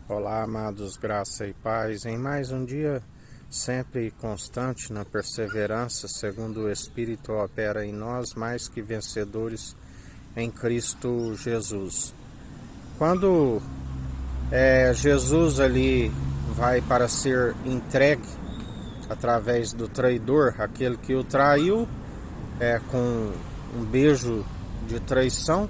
Olá, amados, graça e paz. Em mais um dia, sempre constante na perseverança, segundo o Espírito opera em nós, mais que vencedores em Cristo Jesus. Quando Jesus ali vai para ser entregue através do traidor, aquele que o traiu, com um beijo de traição,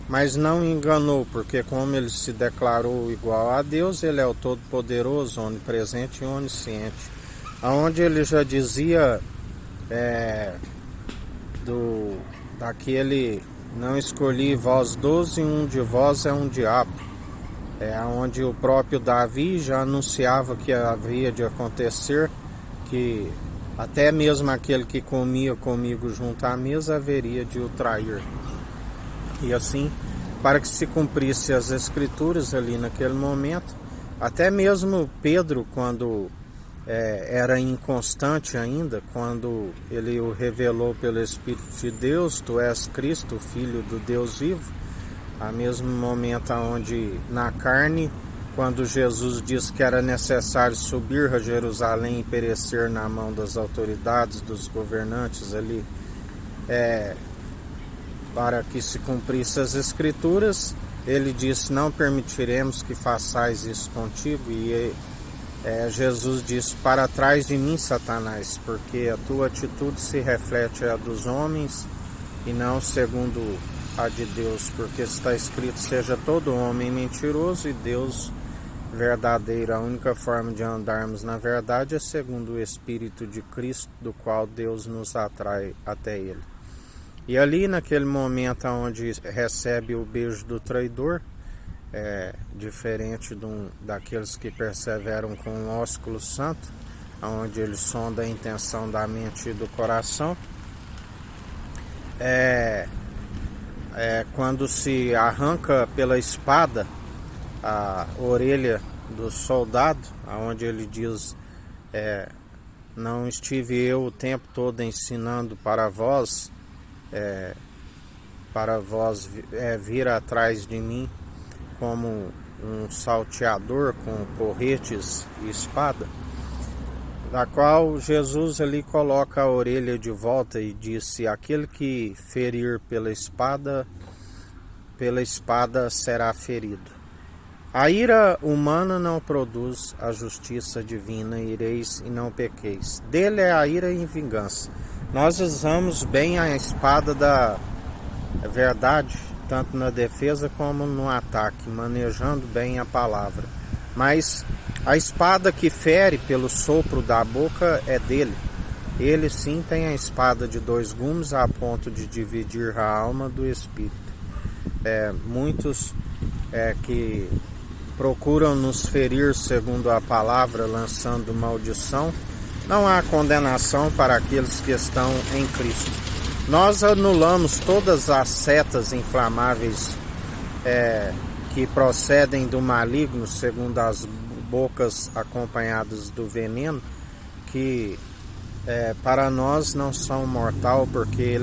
mas não enganou, porque como ele se declarou igual a Deus, ele é o Todo-Poderoso, onipresente e onisciente. Aonde ele já dizia daquele: não escolhi vós 12, um de vós é um diabo. Onde o próprio Davi já anunciava que havia de acontecer, que até mesmo aquele que comia comigo junto à mesa haveria de o trair. E assim, para que se cumprisse as escrituras ali naquele momento, até mesmo Pedro, quando era inconstante ainda, quando ele o revelou pelo Espírito de Deus: tu és Cristo, Filho do Deus vivo, ao mesmo momento onde na carne, quando Jesus disse que era necessário subir a Jerusalém e perecer na mão das autoridades, dos governantes ali, para que se cumprisse as escrituras, ele disse: não permitiremos que façais isso contigo. E Jesus disse: para trás de mim, Satanás, porque a tua atitude se reflete a dos homens e não segundo a de Deus, porque está escrito: seja todo homem mentiroso e Deus verdadeiro. A única forma de andarmos na verdade é segundo o Espírito de Cristo, do qual Deus nos atrai até Ele. E ali naquele momento onde recebe o beijo do traidor, diferente daqueles que perseveram com o ósculo santo, onde ele sonda a intenção da mente e do coração, quando se arranca pela espada a orelha do soldado, onde ele diz: não estive eu o tempo todo ensinando para vós vir atrás de mim como um salteador com porretes e espada? Da qual Jesus ali coloca a orelha de volta e disse: aquele que ferir pela espada será ferido. A ira humana não produz a justiça divina. Ireis e não pequeis. Dele é a ira e vingança. Nós usamos bem a espada da verdade, tanto na defesa como no ataque, manejando bem a palavra. Mas a espada que fere pelo sopro da boca é dele. Ele sim tem a espada de dois gumes, a ponto de dividir a alma do espírito. Muitos que procuram nos ferir segundo a palavra, lançando maldição. Não há condenação para aqueles que estão em Cristo. Nós anulamos todas as setas inflamáveis que procedem do maligno, segundo as bocas acompanhadas do veneno, que para nós não são mortal, porque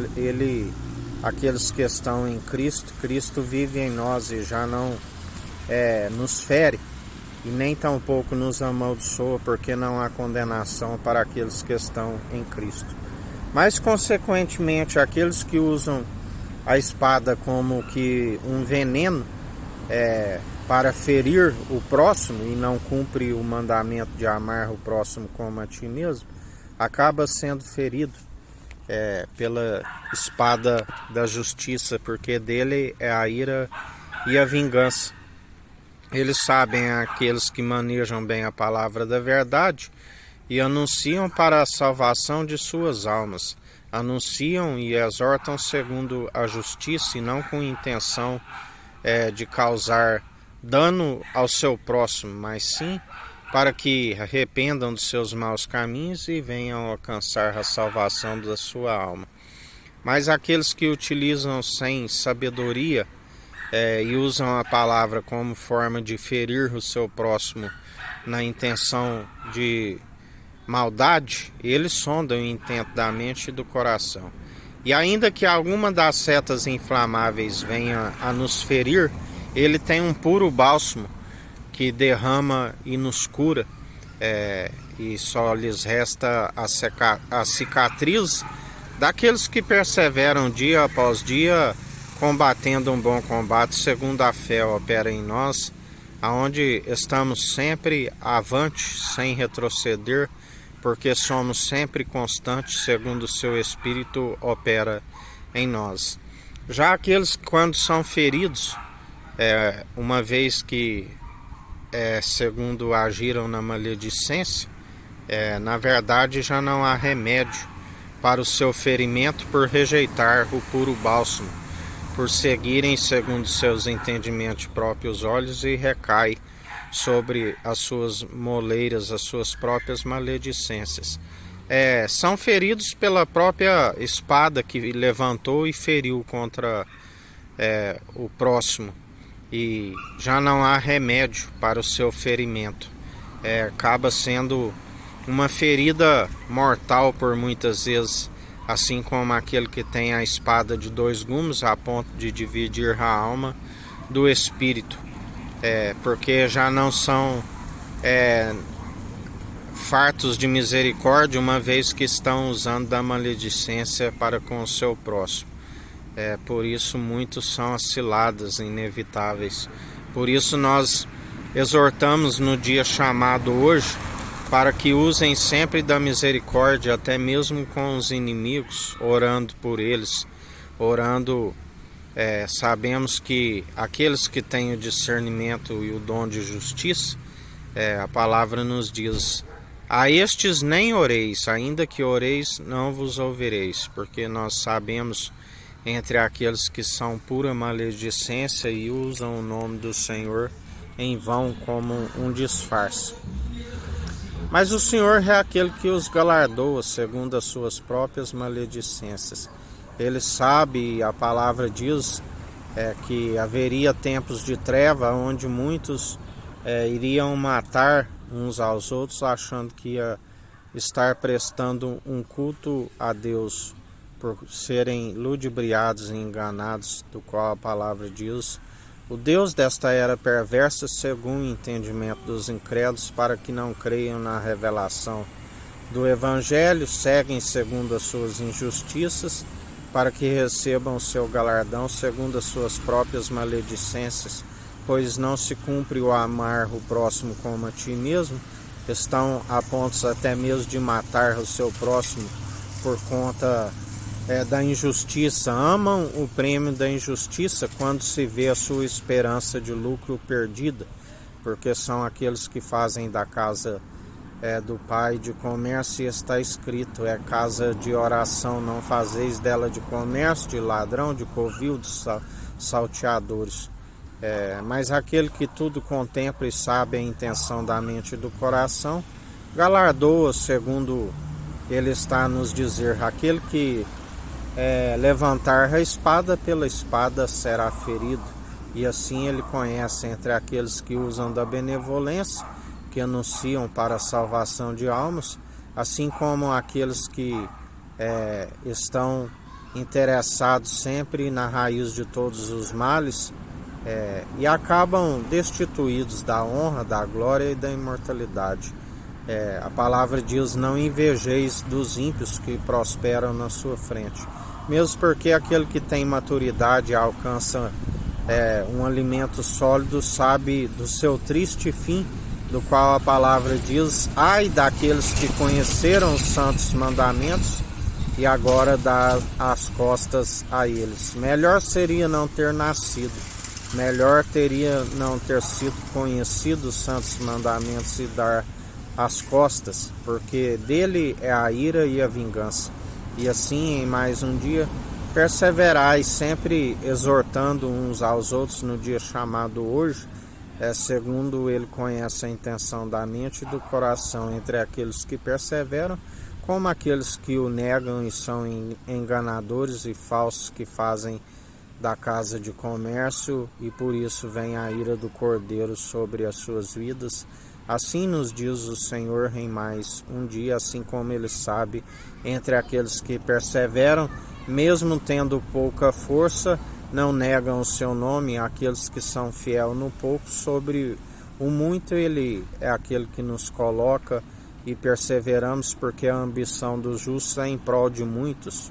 aqueles que estão em Cristo, Cristo vive em nós e já não nos fere, e nem tampouco nos amaldiçoa, porque não há condenação para aqueles que estão em Cristo. Mas, consequentemente, aqueles que usam a espada como que um veneno para ferir o próximo e não cumpre o mandamento de amar o próximo como a ti mesmo, acaba sendo ferido pela espada da justiça, porque dele é a ira e a vingança. Eles sabem, aqueles que manejam bem a palavra da verdade e anunciam para a salvação de suas almas. Anunciam e exortam segundo a justiça e não com intenção de causar dano ao seu próximo, mas sim para que arrependam dos seus maus caminhos e venham alcançar a salvação da sua alma. Mas aqueles que utilizam sem sabedoria e usam a palavra como forma de ferir o seu próximo na intenção de maldade, eles sondam o intento da mente e do coração. E ainda que alguma das setas inflamáveis venha a nos ferir, ele tem um puro bálsamo que derrama e nos cura, e só lhes resta a cicatriz daqueles que perseveram dia após dia, combatendo um bom combate, segundo a fé opera em nós, aonde estamos sempre avante, sem retroceder, porque somos sempre constantes, segundo o seu Espírito opera em nós. Já aqueles que quando são feridos, uma vez que, segundo agiram na maledicência, na verdade já não há remédio para o seu ferimento por rejeitar o puro bálsamo, por seguirem segundo seus entendimentos próprios olhos, e recai sobre as suas moleiras, as suas próprias maledicências. São feridos pela própria espada que levantou e feriu contra o próximo, e já não há remédio para o seu ferimento. Acaba sendo uma ferida mortal por muitas vezes, assim como aquele que tem a espada de dois gumes a ponto de dividir a alma do espírito, porque já não são fartos de misericórdia, uma vez que estão usando da maledicência para com o seu próximo. Por isso muitos são as ciladas inevitáveis. Por isso nós exortamos no dia chamado hoje, para que usem sempre da misericórdia, até mesmo com os inimigos, orando por eles, orando. Sabemos que aqueles que têm o discernimento e o dom de justiça, a palavra nos diz: a estes nem oreis, ainda que oreis não vos ouvireis, porque nós sabemos entre aqueles que são pura maledicência e usam o nome do Senhor em vão como um disfarce. Mas o Senhor é aquele que os galardoa segundo as suas próprias maledicências. Ele sabe, a palavra diz, que haveria tempos de treva onde muitos iriam matar uns aos outros, achando que ia estar prestando um culto a Deus, por serem ludibriados e enganados, do qual a palavra diz: o Deus desta era perversa, segundo o entendimento dos incrédulos, para que não creiam na revelação do Evangelho, seguem segundo as suas injustiças, para que recebam o seu galardão segundo as suas próprias maledicências, pois não se cumpre o amar o próximo como a ti mesmo. Estão a pontos até mesmo de matar o seu próximo por conta da injustiça. Amam o prêmio da injustiça quando se vê a sua esperança de lucro perdida, porque são aqueles que fazem da casa do Pai de comércio, e está escrito: casa de oração, não fazeis dela de comércio, de ladrão, de covil, de salteadores. Mas aquele que tudo contempla e sabe a intenção da mente e do coração, galardoa, segundo ele está a nos dizer: aquele que levantar a espada, pela espada será ferido. E assim ele conhece entre aqueles que usam da benevolência, que anunciam para a salvação de almas, assim como aqueles que estão interessados sempre na raiz de todos os males, e acabam destituídos da honra, da glória e da imortalidade. A palavra diz: não invejeis dos ímpios que prosperam na sua frente, mesmo porque aquele que tem maturidade alcança um alimento sólido, sabe do seu triste fim, do qual a palavra diz: ai daqueles que conheceram os santos mandamentos e agora dá as costas a eles. Melhor seria não ter nascido, melhor teria não ter sido conhecido os santos mandamentos e dar as costas, porque dele é a ira e a vingança. E assim, em mais um dia, perseverai, sempre exortando uns aos outros no dia chamado hoje, segundo ele conhece a intenção da mente e do coração, entre aqueles que perseveram, como aqueles que o negam e são enganadores e falsos, que fazem da casa de comércio, e por isso vem a ira do Cordeiro sobre as suas vidas. Assim nos diz o Senhor em mais um dia, assim como ele sabe, entre aqueles que perseveram, mesmo tendo pouca força, não negam o seu nome, aqueles que são fiel no pouco, sobre O muito ele é aquele que nos coloca e perseveramos, porque a ambição dos justos é em prol de muitos.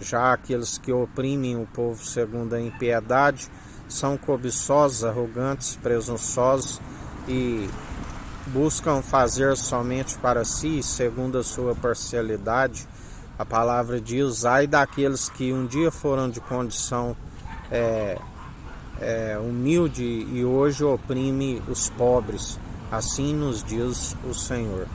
Já aqueles que oprimem o povo segundo a impiedade são cobiçosos, arrogantes, presunçosos e buscam fazer somente para si, segundo a sua parcialidade. A palavra diz: ai daqueles que um dia foram de condição humilde e hoje oprime os pobres. Assim nos diz o Senhor.